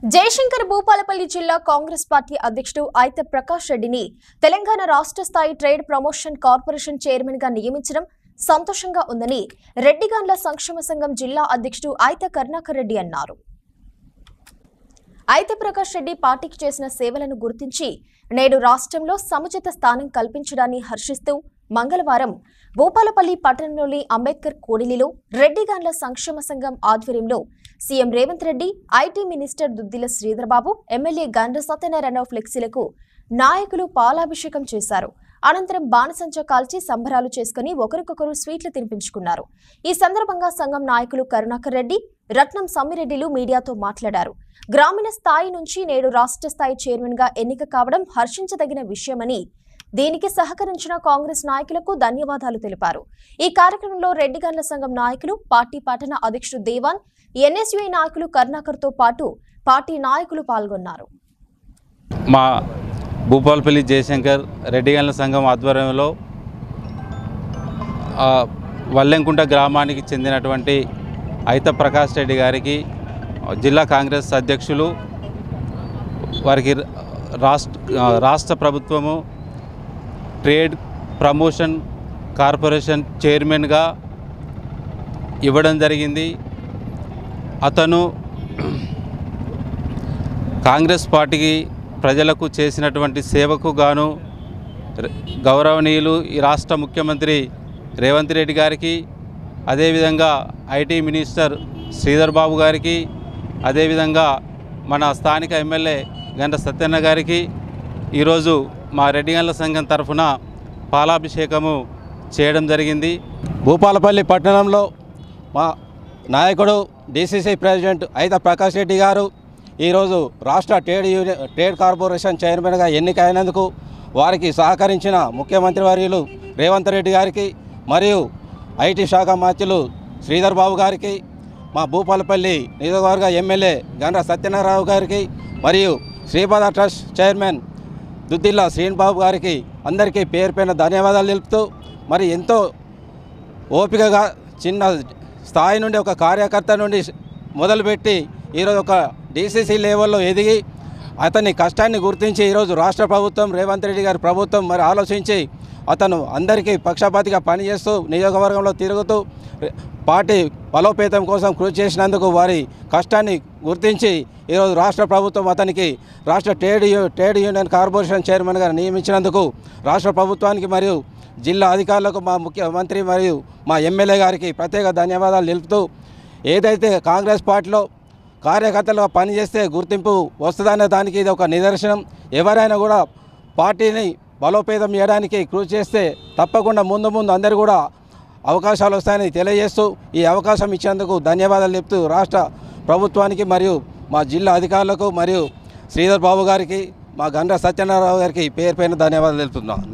జయశంకర్ భూపాలపల్లి జిల్లా కాంగ్రెస్ పార్టీ అధ్యక్షుడు ఐత ప్రకాష్ రెడ్డిని తెలంగాణ రాష్ట్ర స్థాయి ట్రేడ్ ప్రమోషన్ కార్పొరేషన్ చైర్మన్ గా నియమించడం సంతోషంగా ఉందని రెడ్డిగాండ్ల సంక్షేమ సంఘం జిల్లా అధ్యక్షుడు ఐత కరుణాకర్ రెడ్డి అన్నారు. ఐత ప్రకాష్ రెడ్డి పార్టీకి చేసిన సేవలను గుర్తించి నేడు రాష్ట్రంలో సముచిత స్థానం కల్పించడాన్ని హర్షిస్తూ మంగళవారం భూపాలపల్లి పట్టణంలోని అంబేద్కర్ కూడలిలో రెడ్డిగాండ్ల సంక్షేమ సంఘం ఆధ్వర్యంలో CM Revanth Reddy, IT minister Duddilla Sridhar Babu, MLA Gandra Satyanarayana ఫ్లెక్సీలకు నాయకులు పాలాభిషేకం చేశారు. అనంతరం బాణసంచ కాల్చి సంబరాలు చేసుకుని ఒకరికొకరు స్వీట్లు తినిపించుకున్నారు. ఈ సందర్భంగా సంఘం నాయకులు కరుణాకర్ రెడ్డి, రత్నం సమ్మిరెడ్డిలు మీడియాతో మాట్లాడారు. గ్రామీణ స్థాయి నుంచి నేడు రాష్ట్ర స్థాయి చైర్మన్ గా ఎన్నిక కావడం హర్షించదగిన విషయమని, దీనికి సహకరించిన కాంగ్రెస్ నాయకులకు ధన్యవాదాలు తెలిపారు. ఈ కార్యక్రమంలో రెడ్డిగాండ్ల సంఘం నాయకులు, పార్టీ పట్టణ అధ్యక్షుడు దేవాన్, ఎన్ఎస్యుఐ నాయకులు కరుణాకర్ తో పాటు పార్టీ నాయకులు పాల్గొన్నారు. మా భూపాలపల్లి జయశంకర్ రెడ్డిగాండ్ల సంఘం ఆధ్వర్యంలో వల్లెంకుంట గ్రామానికి చెందినటువంటి ఐత ప్రకాష్ రెడ్డి గారికి జిల్లా కాంగ్రెస్ అధ్యక్షులు, వారికి రాష్ట్ర ప్రభుత్వము ట్రేడ్ ప్రమోషన్ కార్పొరేషన్ చైర్మన్గా ఇవ్వడం జరిగింది. అతను కాంగ్రెస్ పార్టీకి ప్రజలకు చేసినటువంటి సేవకు గాను గౌరవనీయులు ఈ రాష్ట్ర ముఖ్యమంత్రి రేవంత్ రెడ్డి గారికి, అదేవిధంగా ఐటీ మినిస్టర్ శ్రీధర్ బాబు గారికి, అదేవిధంగా మన స్థానిక ఎమ్మెల్యే గండ్ర సత్యన్న గారికి ఈరోజు మా రెడ్డిగాండ్ల సంఘం తరఫున పాలాభిషేకము చేయడం జరిగింది. భూపాలపల్లి పట్టణంలో మా నాయకుడు డీసీసీ ప్రెసిడెంట్ ఐత ప్రకాష్ రెడ్డి గారు ఈరోజు రాష్ట్ర ట్రేడ్ కార్పొరేషన్ చైర్మన్గా ఎన్నికైనందుకు వారికి సహకరించిన ముఖ్యమంత్రి వర్యులు రేవంత్ రెడ్డి గారికి, మరియు ఐటీ శాఖ మంత్రులు శ్రీధర్ బాబు గారికి, మా భూపాలపల్లి నియోజకవర్గ ఎమ్మెల్యే గండ్ర సత్యనారాయణ గారికి, మరియు శ్రీపాద ట్రస్ట్ చైర్మన్ దుద్దిల్ల శ్రీనిబాబు గారికి అందరికీ పేరు పైన ధన్యవాదాలు తెలుపుతూ, మరి ఎంతో ఓపికగా చిన్న స్థాయి నుండి ఒక కార్యకర్త నుండి మొదలుపెట్టి ఈరోజు ఒక డీసీసీ లెవెల్లో ఎదిగి అతని కష్టాన్ని గుర్తించి ఈరోజు రాష్ట్ర ప్రభుత్వం రేవంత్ రెడ్డి గారి ప్రభుత్వం మరి ఆలోచించి అతను అందరికీ పక్షపాతిగా పనిచేస్తూ నియోజకవర్గంలో తిరుగుతూ పార్టీ బలోపేతం కోసం కృషి చేసినందుకు వారి కష్టాన్ని గుర్తించి ఈరోజు రాష్ట్ర ప్రభుత్వం అతనికి రాష్ట్ర ట్రేడ్ యూనియన్ కార్పొరేషన్ చైర్మన్గా నియమించినందుకు రాష్ట్ర ప్రభుత్వానికి మరియు జిల్లా అధికారులకు, మా ముఖ్యమంత్రి మరియు మా ఎమ్మెల్యే గారికి ప్రత్యేక ధన్యవాదాలు తెలుపుతూ, ఏదైతే కాంగ్రెస్ పార్టీలో కార్యకర్తలుగా పనిచేస్తే గుర్తింపు వస్తుందనే దానికి ఇది ఒక నిదర్శనం. ఎవరైనా కూడా పార్టీని బలోపేతం చేయడానికి కృషి చేస్తే తప్పకుండా ముందు అందరూ కూడా అవకాశాలు వస్తాయని తెలియజేస్తూ, ఈ అవకాశం ఇచ్చేందుకు ధన్యవాదాలు చెప్తూ రాష్ట్ర ప్రభుత్వానికి మరియు మా జిల్లా అధికారులకు మరియు శ్రీధర్ బాబు గారికి, మా గండ్ర సత్యనారాయణ గారికి పేరు పైన ధన్యవాదాలు తెలుపుతున్నాను.